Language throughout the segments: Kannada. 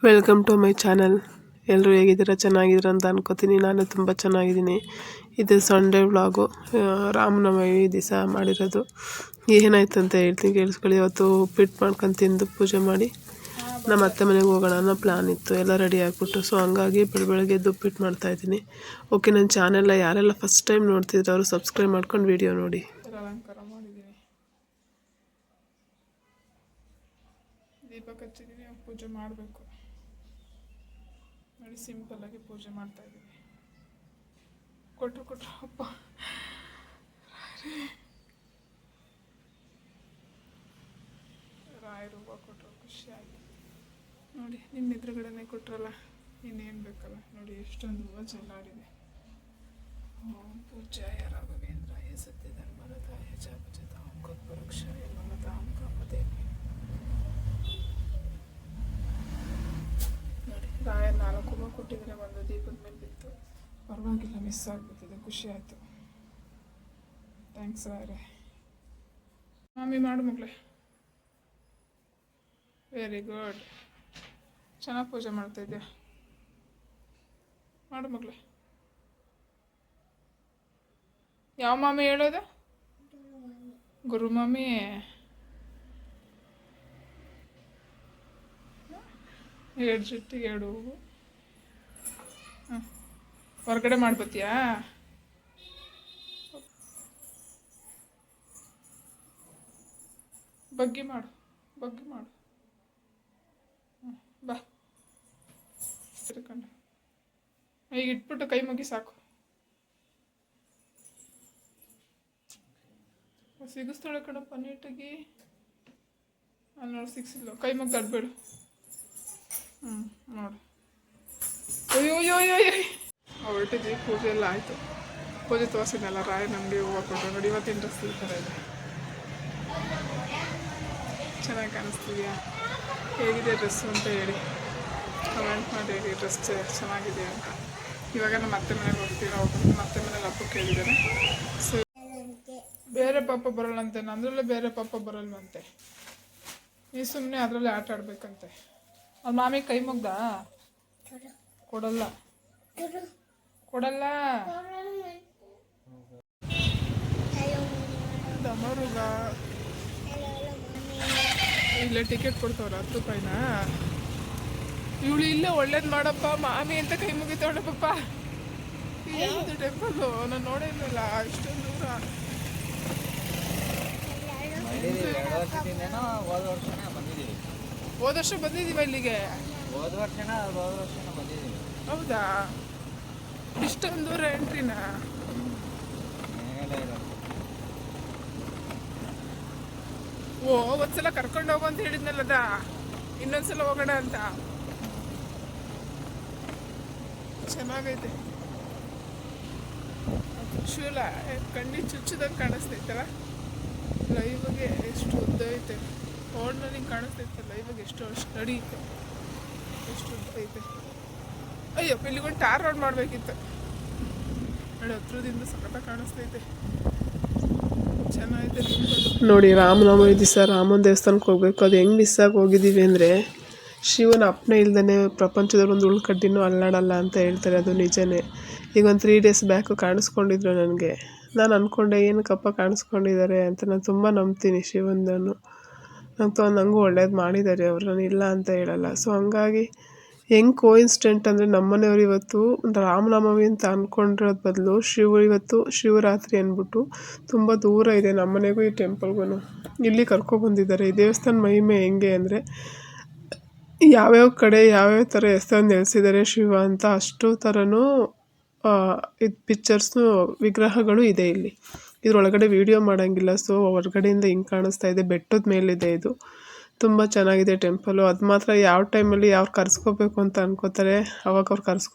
Welcome to my channel. ಎಲ್ಲರೂ ಹೇಗಿದ್ದೀರಾ? ಚೆನ್ನಾಗಿದ್ದೀರಾ ಅಂತ ಅನ್ಕೋತೀನಿ. ನಾನು ತುಂಬ ಚೆನ್ನಾಗಿದ್ದೀನಿ. ಇದು ಸಂಡೇ ವ್ಲಾಗು, ರಾಮನವಮಿ ದಿವಸ ಮಾಡಿರೋದು. ಏನಾಯ್ತು ಅಂತ ಹೇಳ್ತೀನಿ, ಕೇಳಿಸ್ಕೊಳ್ಳಿ. ಇವತ್ತು ಉಪ್ಪಿಟ್ಟು ಮಾಡ್ಕೊಂಡು ತಿಂದು ಪೂಜೆ ಮಾಡಿ ನಮ್ಮ ಅತ್ತೆ ಮನೆಗೆ ಹೋಗೋಣ ಅನ್ನೋ ಪ್ಲ್ಯಾನ್ ಇತ್ತು. ಎಲ್ಲ ರೆಡಿ ಆಗಿಬಿಟ್ಟು, ಸೊ ಹಂಗಾಗಿ ಬೆಳಗ್ಗೆ ಎದ್ದು ಉಪ್ಪಿಟ್ಟು ಮಾಡ್ತಾಯಿದ್ದೀನಿ. ಓಕೆ, ನನ್ನ ಚಾನೆಲ್ನ ಯಾರೆಲ್ಲ ಫಸ್ಟ್ ಟೈಮ್ ನೋಡ್ತಿದ್ರು ಅವರು ಸಬ್ಸ್ಕ್ರೈಬ್ ಮಾಡ್ಕೊಂಡು ವಿಡಿಯೋ ನೋಡಿ. ಅಲಂಕಾರ ಮಾಡಿದ್ದೀನಿ, ದೀಪ ಹಚ್ಚಿದ್ದೀನಿ, ಪೂಜೆ ಮಾಡಬೇಕು ನೋಡಿ. ಸಿಂಪಲ್ಲಾಗಿ ಪೂಜೆ ಮಾಡ್ತಾ ಇದ್ದೀವಿ. ಕೊಟ್ಟರು ಅಪ್ಪ ರಾಯರು ಹೂವು ಕೊಟ್ಟರು, ಖುಷಿ ಆಯಿತು ನೋಡಿ. ನಿಮ್ಮ ಎದುರುಗಡೆನೆ ಕೊಟ್ರಲ್ಲ, ಇನ್ನೇನು ಬೇಕಲ್ಲ ನೋಡಿ. ಎಷ್ಟೊಂದು ಹೂವು ಚೆಲ್ಲಾಡಿದೆ. ಓಂ ಪೂಜ್ಯಾಯ ರಾಘವೇಂದ್ರಾಯ ಸತ್ಯ ಧರ್ಮರತಾಯ ಜಾಪಜತಾಂ ಕಲ್ಪವೃಕ್ಷಾಯ ನಮತಾಂ ಕಾಮಧೇನು. ನೋಡಿ, ರಾಯ 4 ಹೂವು ಕೊಟ್ಟಿದ್ರೆ ಒಂದು ದೀಪದ ಮೇಲೆ ಬಿತ್ತು. ಪರವಾಗಿಲ್ಲ, ಮಿಸ್ ಆಗಿಬಿಟ್ಟಿದೆ, ಖುಷಿ ಆಯಿತು. ಥ್ಯಾಂಕ್ಸ್ ರಾಯರೇ. ಮಾಮಿ ಮಾಡು ಮಗಳೇ, ವೆರಿ ಗುಡ್. ಚೆನ್ನಾಗಿ ಪೂಜೆ ಮಾಡ್ತಾಯಿದ್ಯಾ, ಮಾಡು ಮಗಳೇ. ಯಾವ ಮಾಮಿ ಹೇಳೋದು? ಗುರು ಮಾಮಿ. ಎರಡು ಜೊತೆಗೆ 2 ಹೂವು. ಹಾಂ, ಹೊರಗಡೆ ಮಾಡ್ಬತ್ತೀಯಾ? ಬಗ್ಗಿ ಮಾಡು, ಬಗ್ಗಿ ಮಾಡು. ಬಾ, ಸೇರ್ಕೊಂಡು ಈಗ ಇಟ್ಬಿಟ್ಟು ಕೈ ಮುಗಿ ಸಾಕು. ಸಿಗಿಸ್ತಾಳೆ ಕಣಪ್ಪ ನೀಟಾಗಿ. ಅಲ್ಲಿ ನೋಡಿ, ಸಿಕ್ಸಿಲ್ಲ. ಕೈ ಮುಗಿ ತಡ್ಬೇಡು. ನೋಡು. ಅಯ್ಯೋ ಹೊರಟಿದ್ವಿ. ಪೂಜೆ ಎಲ್ಲ ಆಯಿತು. ಪೂಜೆ ತೋರಿಸಿದ್ನಲ್ಲ, ರಾಯ ನಮಗೆ ಹೂವು ಕೊಟ್ಟರು ನೋಡಿ. ಇವತ್ತಿನ ಡ್ರೆಸ್ ಈ ಥರ ಇದೆ, ಚೆನ್ನಾಗಿ ಕಾಣಿಸ್ತಿದೆಯಾ? ಹೇಗಿದೆ ಡ್ರೆಸ್ಸು ಅಂತ ಹೇಳಿ ಕಮೆಂಟ್ ಮಾಡಿ ಹೇಳಿ. ಡ್ರೆಸ್ ಚೆನ್ನಾಗಿದೆ ಅಂತ. ಇವಾಗ ನಮ್ಮ ಅತ್ತೆ ಮನೆಗೆ ಹೋಗ್ತೀವಿ. ನಮ್ಮ ಅತ್ತೆ ಮನೇಲಿ ಹಬ್ಬಕ್ಕೆ ಕೇಳಿದ್ದಾರೆ. ಸೊ ಬೇರೆ ಪಾಪ ಬರೋಲ್ಲಂತೆ, ನನ್ನದ್ರಲ್ಲೇ ಬೇರೆ ಪಾಪ ಬರೋಲ್ವಂತೆ. ನೀ ಸುಮ್ಮನೆ ಅದರಲ್ಲೇ ಆಟ ಆಡ್ಬೇಕಂತೆ. ಅವ್ರ ಮಾಮಿ ಕೈ ಮುಗ್ದ ಕೊಡಲ್ಲ, ಕೊಡಲ್ಲ. ದಮರುಗ ಇಲ್ಲೇ ಟಿಕೆಟ್ ಕೊಡ್ತವ್ರ 10 ರೂಪಾಯಿನ. ಇವಳು ಇಲ್ಲೇ ಒಳ್ಳೇದು ಮಾಡಪ್ಪ ಮಾಮಿ ಅಂತ ಕೈ ಮುಗಿತವಳೆ ಪಾಪ. ಯಾವುದು ಟೆಂಪಲ್ಲು? ನಾನು ನೋಡೇ ಇಲ್ವಲ್ಲ ಇಷ್ಟೊಂದು ದೂರ. ಹೋದ ವರ್ಷ ಬಂದಿದ್ದೀವಿ ಇಲ್ಲಿಗೆ. ಹೌದಾ? ಇಷ್ಟೊಂದು ದೂರ ಎಂಟ್ರಿನ? ಓ, ಒಂದ್ಸಲ ಕರ್ಕೊಂಡು ಹೋಗು ಅಂತ ಹೇಳಿದ್ನಲ್ಲದ, ಇನ್ನೊಂದ್ಸಲ ಹೋಗೋಣ ಅಂತ. ಚೆನ್ನಾಗೈತೆ. ಶೂಲ ಕಣ್ಣಿ ಚುಚ್ಚದಂಗೆ ಕಾಣಿಸ್ತೈತಲ್ಲ. ಲೈವ್ಗೆ ಎಷ್ಟು ಉದ್ದ ಐತೆ. ಫೋನಲ್ಲಿ ಕಾಣಿಸ್ತೈತೆ, ಲೈವ್ಗೆ ಎಷ್ಟು ಸ್ಟಡಿ ಐತೆ, ಎಷ್ಟು ಉದ್ದ ಐತೆ. ಅಯ್ಯಪ್ಪ, ಇಲ್ಲಿಗೊಂದು ಟಾರ್ ರೋಡ್ ಮಾಡಬೇಕಿತ್ತು ನೋಡಿ. ಹತ್ರದಿಂದ ಸಖತ್ತಾಗಿ ಕಾಣಿಸ್ತೈತೆ, ಚೆನ್ನಾಗೈತೆ ನೋಡಿ. ರಾಮನವಮಿ ದಿವಸ ರಾಮನ ದೇವಸ್ಥಾನಕ್ಕೆ ಹೋಗ್ಬೇಕು. ಅದು ಹೆಂಗೆ ಮಿಸ್ ಆಗಿ ಹೋಗಿದ್ದೀವಿ ಅಂದರೆ, ಶಿವನ ಅಪ್ಪನೆ ಇಲ್ದೇ ಪ್ರಪಂಚದಲ್ಲಿ ಒಂದು ಉಳ್ಕಡ್ಡಿನೂ ಅಲ್ಲಾಡಲ್ಲ ಅಂತ ಹೇಳ್ತಾರೆ. ಅದು ನಿಜನೇ. ಈಗ ಒಂದು 3 ಡೇಸ್ ಬ್ಯಾಕು ಕಾಣಿಸ್ಕೊಂಡಿದ್ರು ನನಗೆ. ನಾನು ಅಂದ್ಕೊಂಡೆ ಏನಕ್ಕಪ್ಪ ಕಾಣಿಸ್ಕೊಂಡಿದ್ದಾರೆ ಅಂತ. ನಾನು ತುಂಬ ನಂಬ್ತೀನಿ ಶಿವನನ್ನು. ನನಗೂ ಒಳ್ಳೇದು ಮಾಡಿದ್ದಾರೆ ಅವರು, ನಾನು ಇಲ್ಲ ಅಂತ ಹೇಳಲ್ಲ. ಸೊ ಹಂಗಾಗಿ ಹೆಂಗೆ ಕೋಇನ್ಸಿಡೆಂಟ್ ಅಂದರೆ, ನಮ್ಮನೆಯವ್ರು ಇವತ್ತು ರಾಮನವಮಿ ಅಂತ ಅಂದ್ಕೊಂಡಿರೋದು ಬದಲು ಇವತ್ತು ಶಿವರಾತ್ರಿ ಅಂದ್ಬಿಟ್ಟು ತುಂಬ ದೂರ ಇದೆ ನಮ್ಮನೆಗೂ ಈ ಟೆಂಪಲ್ಗೂ ಇಲ್ಲಿ ಕರ್ಕೊಬಂದಿದ್ದಾರೆ. ಈ ದೇವಸ್ಥಾನ ಮಹಿಮೆ ಹೆಂಗೆ ಅಂದರೆ, ಯಾವ್ಯಾವ ಕಡೆ ಯಾವ್ಯಾವ ಥರ ಹೆಸರು ನೆಲೆಸಿದ್ದಾರೆ ಶಿವ ಅಂತ ಅಷ್ಟು ಥರನೂ ಇದು ಪಿಕ್ಚರ್ಸ್ನು ವಿಗ್ರಹಗಳು ಇದೆ ಇಲ್ಲಿ. ಇದ್ರೊಳಗಡೆ ವೀಡಿಯೋ ಮಾಡೋಂಗಿಲ್ಲ, ಸೊ ಹೊರಗಡೆಯಿಂದ ಹಿಂಗೆ ಕಾಣಿಸ್ತಾ ಇದೆ. ಬೆಟ್ಟದ ಮೇಲಿದೆ ಇದು. ತುಂಬ ಚೆನ್ನಾಗಿದೆ ಟೆಂಪಲು. ಅದು ಮಾತ್ರ ಯಾವ ಟೈಮಲ್ಲಿ ಯಾರು ಕರೆಸ್ಕೋಬೇಕು ಅಂತ ಅನ್ಕೋತಾರೆ ಅವಾಗ ಅವ್ರು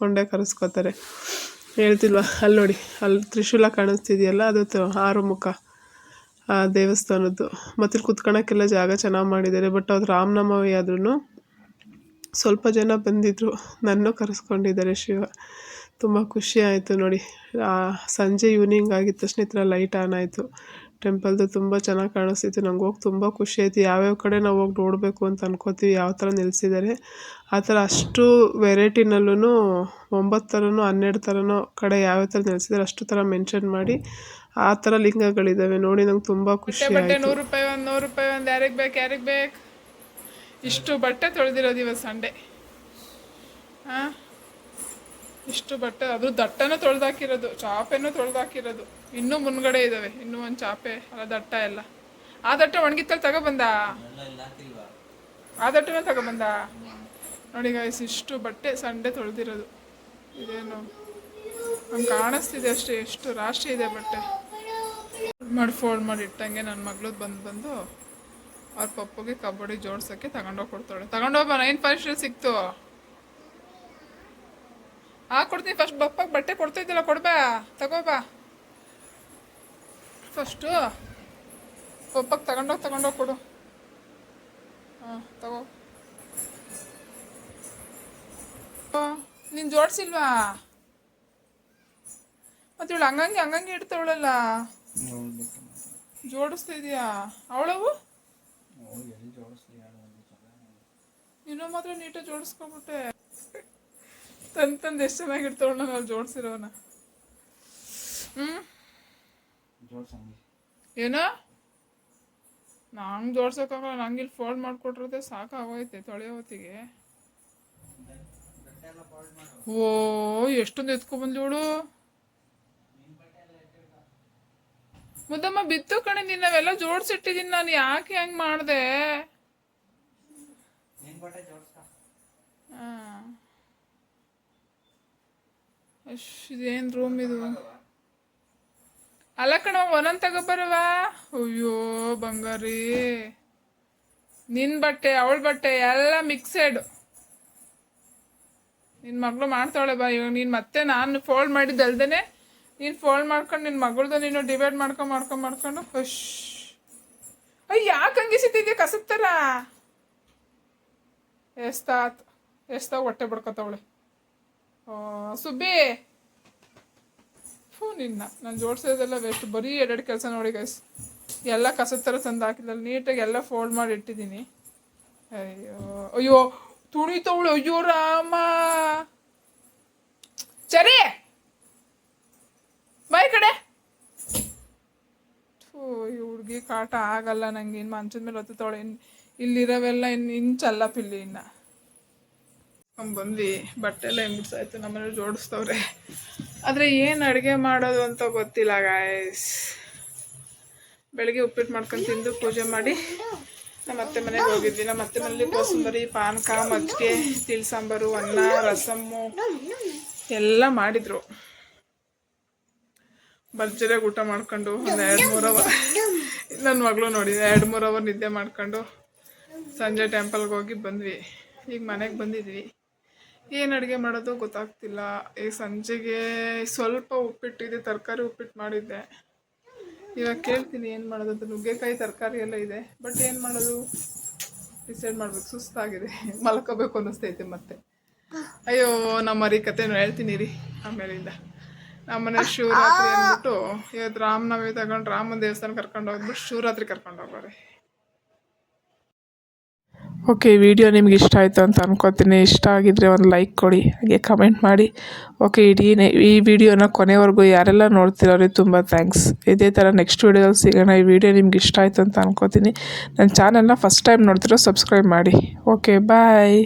ಕರೆಸ್ಕೋತಾರೆ. ಹೇಳ್ತಿಲ್ವ, ಅಲ್ಲಿ ನೋಡಿ, ಅಲ್ಲಿ ತ್ರಿಶೂಲ ಕಾಣಿಸ್ತಿದೆಯಲ್ಲ, ಅದು 6 ಮುಖ ಆ ದೇವಸ್ಥಾನದ್ದು. ಮತ್ತು ಇಲ್ಲಿ ಕುತ್ಕೊಳ್ಳೋಕ್ಕೆಲ್ಲ ಜಾಗ ಚೆನ್ನಾಗಿ ಮಾಡಿದ್ದಾರೆ. ಬಟ್ ಅದು ರಾಮನವಮಿ ಆದ್ರೂ ಸ್ವಲ್ಪ ಜನ ಬಂದಿದ್ದರು, ನನ್ನೂ ಕರೆಸ್ಕೊಂಡಿದ್ದಾರೆ ಶಿವ. ತುಂಬ ಖುಷಿ ಆಯಿತು ನೋಡಿ. ಸಂಜೆ ಈವ್ನಿಂಗ್ ಆಗಿದ ತಕ್ಷಣ ಈ ಥರ ಲೈಟ್ ಆನ್ ಆಯಿತು. ಟೆಂಪಲ್ದು ತುಂಬ ಚೆನ್ನಾಗಿ ಕಾಣಿಸ್ತಿತ್ತು. ನಂಗೆ ಹೋಗಿ ತುಂಬ ಖುಷಿ ಆಯಿತು. ಯಾವ್ಯಾವ ಕಡೆ ನಾವು ಹೋಗಿ ನೋಡಬೇಕು ಅಂತ ಅನ್ಕೋತೀವಿ, ಯಾವ ಥರ ನಿಲ್ಲಿಸಿದ್ದಾರೆ ಆ ಥರ ಅಷ್ಟು ವೆರೈಟಿನಲ್ಲೂ 9 ಥರನೋ 12 ಥರನೋ ಕಡೆ ಯಾವ್ಯಾವ ಥರ ನಿಲ್ಲಿಸಿದ್ದಾರೆ ಅಷ್ಟು ಥರ ಮೆನ್ಷನ್ ಮಾಡಿ ಆ ಥರ ಲಿಂಗಗಳಿದ್ದಾವೆ. ನೋಡಿ ನಂಗೆ ತುಂಬ ಖುಷಿ ಆಯಿತು. 100 ರೂಪಾಯಿ ಒಂದು 100 ರೂಪಾಯಿ ಒಂದು ಯಾರಿಗೆ ಬೇಕು ಇಷ್ಟು ಬಟ್ಟೆ ತೊಳೆದಿರೋದು ಇವತ್ತು ಸಂಡೆ. ಹಾಂ, ಇಷ್ಟು ಬಟ್ಟೆ, ಅದು ದಟ್ಟನೂ ತೊಳೆದಾಕಿರೋದು, ಚಾಪೆನೂ ತೊಳೆದಾಕಿರೋದು. ಇನ್ನೂ ಮುನ್ಗಡೆ ಇದ್ದಾವೆ, ಇನ್ನೂ ಒಂದು ಚಾಪೆ ಅಲ್ಲ ದಟ್ಟ ಎಲ್ಲ. ಆ ದಟ್ಟ ಒಣಗಿತ್ತಲ್ಲಿ ತಗೊಬಂದ, ಆ ದಟ್ಟನೂ ತಗೊಬಂದ ನೋಡಿ ಗೈಸ್. ಇಷ್ಟು ಬಟ್ಟೆ ಸಂಡೆ ತೊಳೆದಿರೋದು. ಇದೇನು ಹಂಗೆ ಕಾಣಿಸ್ತಿದೆ ಅಷ್ಟೇ, ಎಷ್ಟು ರಾಶಿ ಇದೆ ಬಟ್ಟೆ. ಫೋಲ್ಡ್ ಮಾಡಿ ಇಟ್ಟಂಗೆ ನನ್ನ ಮಗಳದ್ದು ಬಂದು ಅವ್ರ ಪಪ್ಪಗೆ ಕಬಡ್ಡಿ ಜೋಡ್ಸೋಕ್ಕೆ ತಗೊಂಡೋಗಿ ಕೊಡ್ತಾಳೆ. ತಗೊಂಡೋಗ್ಬಾ, 9 ಸಿಕ್ತು. ಕೊಡ್ತೀನಿ ಫಸ್ಟ್. ಬಪ್ಪಗೆ ಬಟ್ಟೆ ಕೊಡ್ತಾಯಿದ್ದಿಲ್ಲ, ಕೊಡ್ಬಾ, ತಗೋಬಾ ಫಸ್ಟು. ಪಪ್ಪಗೆ ತಗೊಂಡೋಗಿ ಕೊಡು. ಹಾಂ, ತಗೋ. ನೀನು ಜೋಡಿಸಿಲ್ವಾ? ಮತ್ತೆ ಇವಳು ಹಂಗಂಗೆ ಇಡ್ತಾವಳಲ್ಲ, ಜೋಡಿಸ್ತಾ ಇದೆಯಾ ಅವಳವು? ಇನ್ನೂ ಮಾತ್ರ ನೀಟಾಗಿ ಜೋಡಿಸ್ಕೊಬಿಟ್ಟೆ. ತಂದು ಎಷ್ಟು ಚೆನ್ನಾಗಿರ್ತಾವಳ ನಾವು ಜೋಡಿಸಿರೋನ. ಏನೋ ನಂಗೆ ಜೋಡ್ಸೋಕ್ಕಾಗಲ್ಲ, ನಂಗೆ ಇಲ್ಲಿ ಫೋಲ್ಡ್ ಮಾಡಿಕೊಟ್ರದೆ ಸಾಕಾಗೋಯ್ತೆ ತೊಳೆಯೋ ಹೊತ್ತಿಗೆ. ಓ, ಎಷ್ಟೊಂದು ಎತ್ಕೊಬಂದ್ಲಿ ಇವಳು. ಮುದ್ದಮ್ಮ ಬಿತ್ತು ಕಣೆ, ನಿನ್ನವೆಲ್ಲ ಜೋಡಿಸಿಟ್ಟಿದ್ದೀನಿ ನಾನು. ಯಾಕೆ ಹೆಂಗೆ ಮಾಡಿದೆ? ಹಾಂ, ಇದೇನು ರೂಮ್ ಇದು? ಅಲ್ಲ ಕಣ, ಒಂದೊಂದು ತಗೋಬರವಾ? ಅಯ್ಯೋ ಬಂಗಾರಿ, ನಿನ್ನ ಬಟ್ಟೆ ಅವಳ ಬಟ್ಟೆ ಎಲ್ಲ ಮಿಕ್ಸೆಡ್. ನಿನ್ನ ಮಗಳು ಮಾಡ್ತಾಳೆ ಬಾ. ಇವಾಗ ನೀನು ಮತ್ತೆ ನಾನು ಫೋಲ್ಡ್ ಮಾಡಿದ್ದಲ್ದೇ ನೀನು ಫೋಲ್ಡ್ ಮಾಡ್ಕೊಂಡು ನಿನ್ನ ಮಗಳದು ನೀನು ಡಿವೈಡ್ ಮಾಡ್ಕೊಂಡು ಫಶ್. ಅಯ್ಯ, ಯಾಕೆ ಹಂಗಿಸಿದ್ದಿದ್ಯಾ ಕಸದ ಥರ? ಎಷ್ಟಾಗ ಹೊಟ್ಟೆ ಬಿಡ್ಕೊತಾವಳೆ. ಸುಬ್ಬಿ, ನಿನ್ನ ನಾನು ಜೋಡಿಸೋದೆಲ್ಲ ವೇಸ್ಟ್, ಬರೀ 2 ಕೆಲಸ ನೋಡಿ ಗೈಸ್. ಎಲ್ಲ ಕಸದ ಥರ ತಂದು ಹಾಕಿಲ್ಲ, ನೀಟಾಗಿ ಎಲ್ಲ ಫೋಲ್ಡ್ ಮಾಡಿ ಇಟ್ಟಿದ್ದೀನಿ. ಅಯ್ಯೋ ತುಳಿತವಳು. ಅಯ್ಯೋ ರಾಮ, ಸರಿ ಬಾಯ್ ಕಡೆ. ಈ ಹುಡುಗಿ ಕಾಟ ಆಗಲ್ಲ ನಂಗೆ. ಇನ್ನು ಮಂಚದ ಮೇಲೆ ಹೊತ್ತವಳೆ. ಇಲ್ಲಿರೋವೆಲ್ಲ ಇಂಚಲ್ಲ ಪಿಲ್ಲಿ. ಬಂದ್ವಿ, ಬಟ್ಟೆ ಎಲ್ಲ ಹೆಂಗಿಡ್ಸಾಯ್ತು, ನಮ್ಮನೆ ಜೋಡಿಸ್ತವ್ರೆ. ಆದರೆ ಏನು ಅಡುಗೆ ಮಾಡೋದು ಅಂತ ಗೊತ್ತಿಲ್ಲ ಗಾಯ್ಸ್. ಬೆಳಗ್ಗೆ ಉಪ್ಪಿಟ್ಟು ಮಾಡ್ಕೊಂಡು ತಿಂದು ಪೂಜೆ ಮಾಡಿ ನಮ್ಮ ಅತ್ತೆ ಮನೆಗೆ ಹೋಗಿದ್ವಿ. ನಮ್ಮ ಅತ್ತೆ ಮನೇಲಿ ಕೋಸಂಬರಿ, ಪಾನಕ, ಮಜ್ಜಿಗೆ, ತಿಳಿ ಸಾಂಬಾರು, ಅನ್ನ, ರಸಮ್ಮು ಎಲ್ಲ ಮಾಡಿದರು. ಭರ್ಜರಿಯಾಗಿ ಊಟ ಮಾಡ್ಕೊಂಡು ಒಂದು 2-3 ಅವರ್, ನನ್ನ ಮಗಳು ನೋಡಿ 2-3 ಅವರ್ ನಿದ್ದೆ ಮಾಡ್ಕೊಂಡು ಸಂಜೆ ಟೆಂಪಲ್ಗೆ ಹೋಗಿ ಬಂದ್ವಿ. ಈಗ ಮನೆಗೆ ಬಂದಿದ್ವಿ. ಏನು ಅಡುಗೆ ಮಾಡೋದು ಗೊತ್ತಾಗ್ತಿಲ್ಲ. ಈಗ ಸಂಜೆಗೆ ಸ್ವಲ್ಪ ಉಪ್ಪಿಟ್ಟಿದೆ, ತರಕಾರಿ ಉಪ್ಪಿಟ್ಟು ಮಾಡಿದ್ದೆ. ಇವಾಗ ಕೇಳ್ತೀನಿ ಏನು ಮಾಡೋದು ಅಂತ. ನುಗ್ಗೆಕಾಯಿ ತರಕಾರಿ ಎಲ್ಲ ಇದೆ, ಬಟ್ ಏನು ಮಾಡೋದು ಡಿಸೈಡ್ ಮಾಡ್ಬೇಕು. ಸುಸ್ತಾಗಿದೆ, ಮಲ್ಕೋಬೇಕು ಅನ್ನಿಸ್ತೈತೆ ಮತ್ತೆ. ಅಯ್ಯೋ, ನಮ್ಮ ಮರಿ ಕತೆನೂ ಹೇಳ್ತೀನಿ ರೀ ಆಮೇಲಿಂದ. ನಮ್ಮನೆ ಶಿವರಾತ್ರಿ ಅಂದ್ಬಿಟ್ಟು ಇವತ್ತು ರಾಮನವಮಿ ತಗೊಂಡು ರಾಮನ ದೇವಸ್ಥಾನ ಕರ್ಕೊಂಡು ಹೋಗ್ಬಿಟ್ಟು ಶಿವರಾತ್ರಿ ಕರ್ಕೊಂಡು ಹೋಗೋರೆ. ಓಕೆ, ವಿಡಿಯೋ ನಿಮ್ಗೆ ಇಷ್ಟ ಆಯಿತು ಅಂತ ಅನ್ಕೋತೀನಿ. ಇಷ್ಟ ಆಗಿದ್ದರೆ ಒಂದು ಲೈಕ್ ಕೊಡಿ, ಹಾಗೆ ಕಮೆಂಟ್ ಮಾಡಿ. ಓಕೆ, ಈ ವಿಡಿಯೋನ ಕೊನೆವರೆಗೂ ಯಾರೆಲ್ಲ ನೋಡ್ತಿರೋರಿಗೆ ತುಂಬ ಥ್ಯಾಂಕ್ಸ್. ಇದೇ ಥರ ನೆಕ್ಸ್ಟ್ ವಿಡಿಯೋದಲ್ಲಿ ಸಿಗೋಣ. ಈ ವಿಡಿಯೋ ನಿಮ್ಗೆ ಇಷ್ಟ ಆಯಿತು ಅಂತ ಅನ್ಕೋತೀನಿ. ನನ್ನ ಚಾನಲ್ನ ಫಸ್ಟ್ ಟೈಮ್ ನೋಡ್ತಿರೋ ಸಬ್ಸ್ಕ್ರೈಬ್ ಮಾಡಿ. ಓಕೆ, ಬಾಯ್.